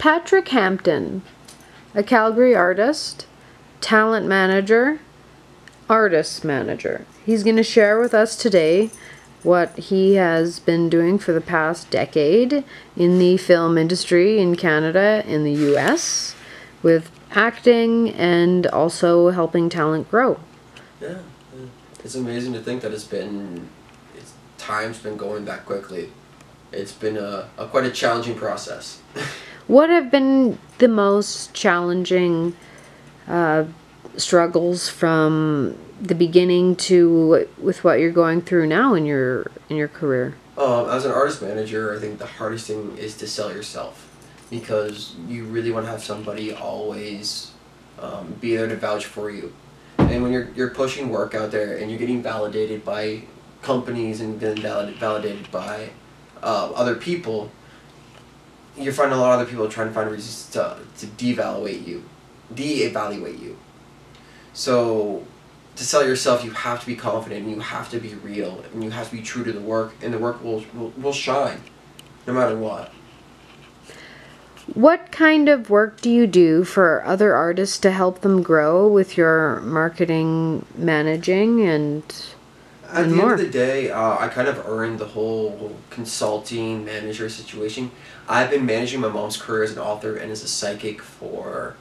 Patrick Hampton, a Calgary artist, talent manager, artist manager. He's going to share with us today what he has been doing for the past decade in the film industry in Canada, in the US, with acting and also helping talent grow. Yeah, it's amazing to think that time's been going that quickly. It's been quite a challenging process. What have been the most challenging struggles from the beginning to with what you're going through now in your career? As an artist manager, I think the hardest thing is to sell yourself, because you really want to have somebody always be there to vouch for you. And when you're pushing work out there and you're getting validated by companies and getting validated by other people, you find a lot of other people trying to find reasons to devaluate you. So to sell yourself, you have to be confident, and you have to be real, and you have to be true to the work, and the work will shine no matter what. What kind of work do you do for other artists to help them grow with your marketing, managing, and At the more? end of the day, I kind of earned the whole consulting manager situation. I've been managing my mom's career as an author and as a psychic for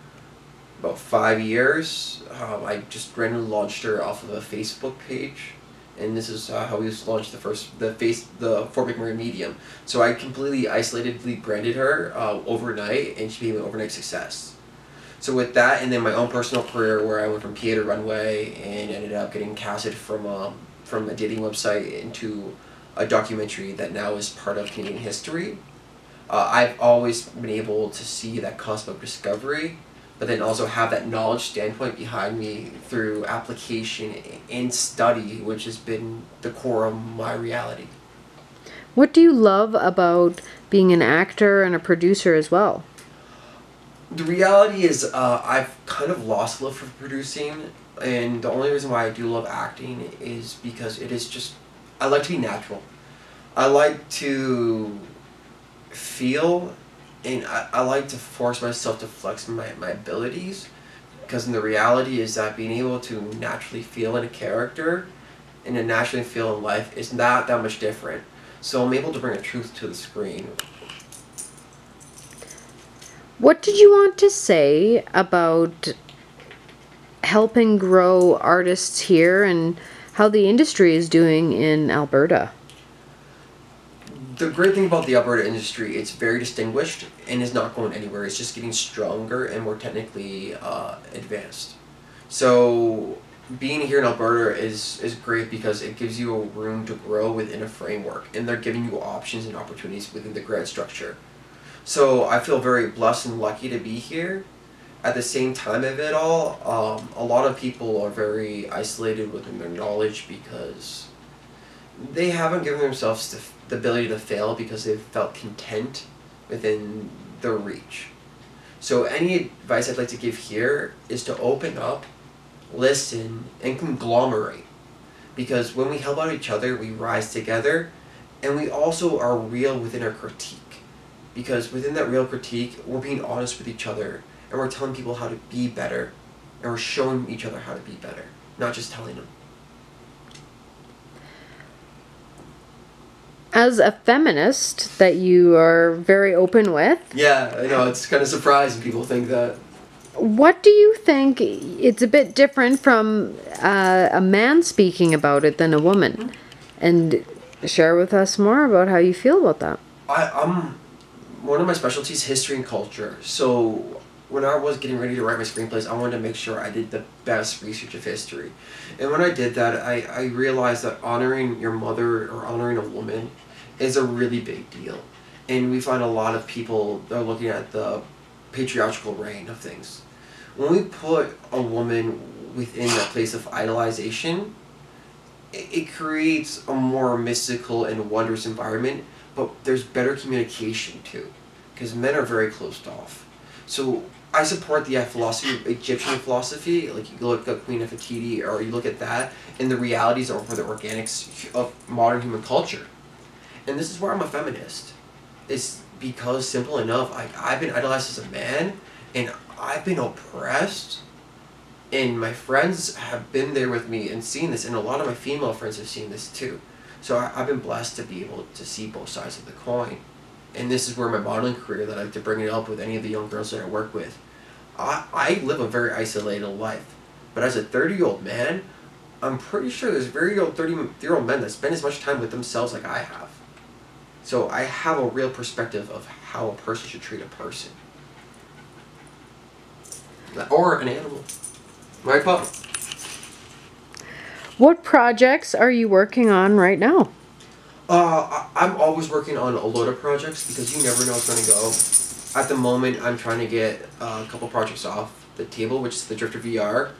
about 5 years. I just randomly launched her off of a Facebook page, and this is how we launched the Fort McMurray Medium. So I completely isolatedly branded her overnight, and she became an overnight success. So with that, and then my own personal career, where I went from PA to runway and ended up getting casted from a dating website into a documentary that now is part of Canadian history. I've always been able to see that cusp of discovery, but then also have that knowledge standpoint behind me through application and study, which has been the core of my reality. What do you love about being an actor and a producer as well? The reality is I've kind of lost love for producing, and the only reason why I do love acting is because it is just, I like to be natural. I like to feel, and I like to force myself to flex my abilities, because the reality is that being able to naturally feel in a character and to naturally feel in life is not that much different. So I'm able to bring a truth to the screen. What did you want to say about helping grow artists here and how the industry is doing in Alberta? The great thing about the Alberta industry, it's very distinguished and is not going anywhere. It's just getting stronger and more technically advanced. So being here in Alberta is great because it gives you a room to grow within a framework, and they're giving you options and opportunities within the grant structure. So I feel very blessed and lucky to be here. At the same time of it all, a lot of people are very isolated within their knowledge because they haven't given themselves the ability to fail because they've felt content within their reach. So any advice I'd like to give here is to open up, listen, and conglomerate. Because when we help out each other, we rise together, and we also are real within our critique. Because within that real critique, we're being honest with each other, and we're telling people how to be better, and we're showing each other how to be better, not just telling them. As a feminist that you are very open with, Yeah, I know, it's kind of surprising people think that. what do you think? It's a bit different from a man speaking about it than a woman. And share with us more about how you feel about that. One of my specialties is history and culture. So when I was getting ready to write my screenplays, I wanted to make sure I did the best research of history. And when I did that, I realized that honoring your mother or honoring a woman is a really big deal. And we find a lot of people that are looking at the patriarchal reign of things. When we put a woman within that place of idolization, it creates a more mystical and wondrous environment, but there's better communication too, because men are very closed off. So I support the philosophy, Egyptian philosophy, like you look at Queen Nefertiti, or you look at that, and the realities are for the organics of modern human culture. And this is where I'm a feminist. is because simple enough. I've been idolized as a man, and I've been oppressed, and my friends have been there with me and seen this, and a lot of my female friends have seen this too. So I've been blessed to be able to see both sides of the coin. And this is where my modeling career, that I like to bring it up with any of the young girls that I work with. I live a very isolated life. But as a 30-year-old man, I'm pretty sure there's very old 30-year-old men that spend as much time with themselves like I have. So I have a real perspective of how a person should treat a person. Or an animal. Right, Pop? What projects are you working on right now? I'm always working on a load of projects because you never know what's going to go. At the moment, I'm trying to get a couple projects off the table, which is the Drifter VR.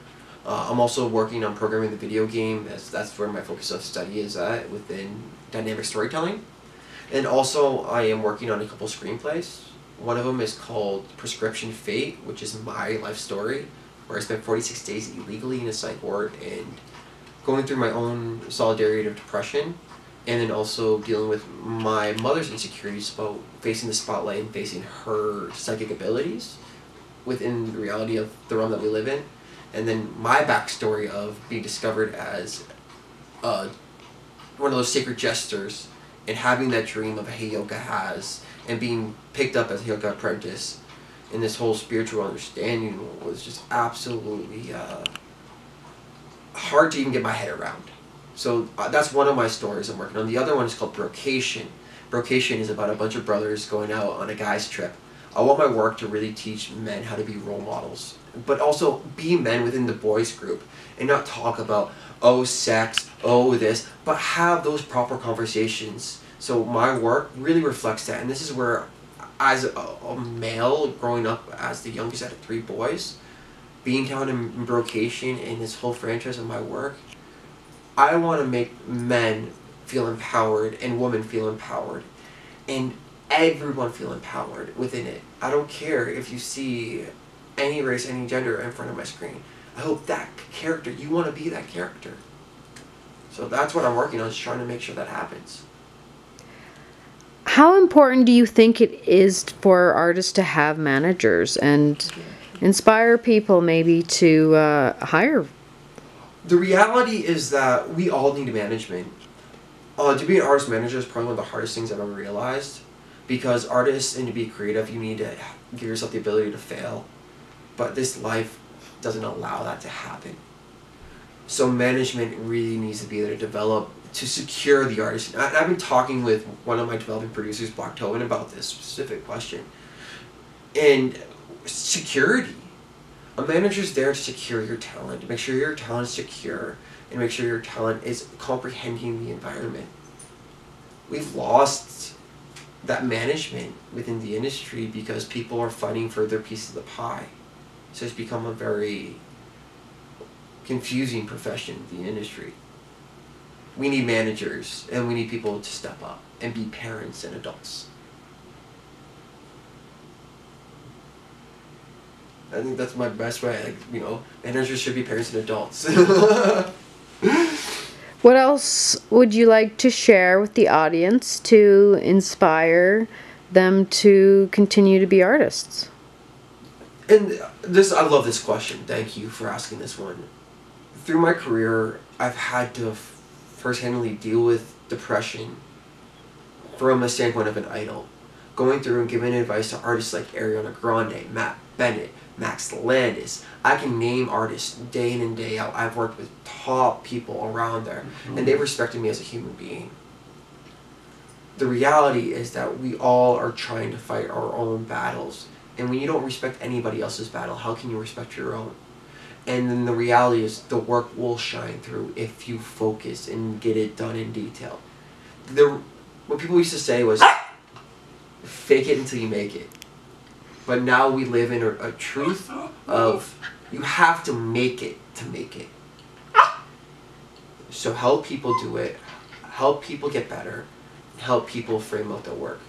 I'm also working on programming the video game. That's where my focus of study is at within dynamic storytelling. And also, I am working on a couple screenplays. One of them is called Prescription Fate, which is my life story, where I spent 46 days illegally in a psych ward and going through my own solidarity of depression. And then also dealing with my mother's insecurities about facing the spotlight and facing her psychic abilities within the reality of the realm that we live in. And then my backstory of being discovered as one of those sacred jesters and having that dream of a Heyoka has and being picked up as a Heyoka apprentice. And this whole spiritual understanding was just absolutely hard to even get my head around. So that's one of my stories I'm working on. The other one is called Brocation. Brocation is about a bunch of brothers going out on a guy's trip. I want my work to really teach men how to be role models, but also be men within the boys group and not talk about, oh, sex, oh, this, but have those proper conversations. So my work really reflects that. And this is where, as a male growing up as the youngest out of 3 boys, being down in Brocation and this whole franchise of my work, I want to make men feel empowered and women feel empowered and everyone feel empowered within it. I don't care if you see any race, any gender in front of my screen. I hope that character, you want to be that character. So that's what I'm working on, is trying to make sure that happens. How important do you think it is for artists to have managers and inspire people maybe to hire? The reality is that we all need management. To be an artist manager is probably one of the hardest things I've ever realized, because artists, and to be creative, you need to give yourself the ability to fail. But this life doesn't allow that to happen. So management really needs to be there to develop, to secure the artist. I've been talking with one of my developing producers, Black Tobin, about this specific question. And security. A manager's there to secure your talent, make sure your talent is secure, and make sure your talent is comprehending the environment. We've lost that management within the industry because people are fighting for their piece of the pie. So it's become a very confusing profession in the industry. We need managers, and we need people to step up and be parents and adults. I think that's my best way. Managers should be parents and adults. What else would you like to share with the audience to inspire them to continue to be artists? And I love this question. Thank you for asking this one. Through my career, I've had to first-handedly deal with depression from a standpoint of an idol. Going through and giving advice to artists like Ariana Grande, Matt Bennett, Max Landis. I can name artists day in and day out. I've worked with top people around there, and they respected me as a human being. The reality is that we all are trying to fight our own battles, and when you don't respect anybody else's battle, how can you respect your own? And then the reality is the work will shine through if you focus and get it done in detail. What people used to say was, fake it until you make it. But now we live in a truth of you have to make it to make it. So help people do it, help people get better, help people frame out their work.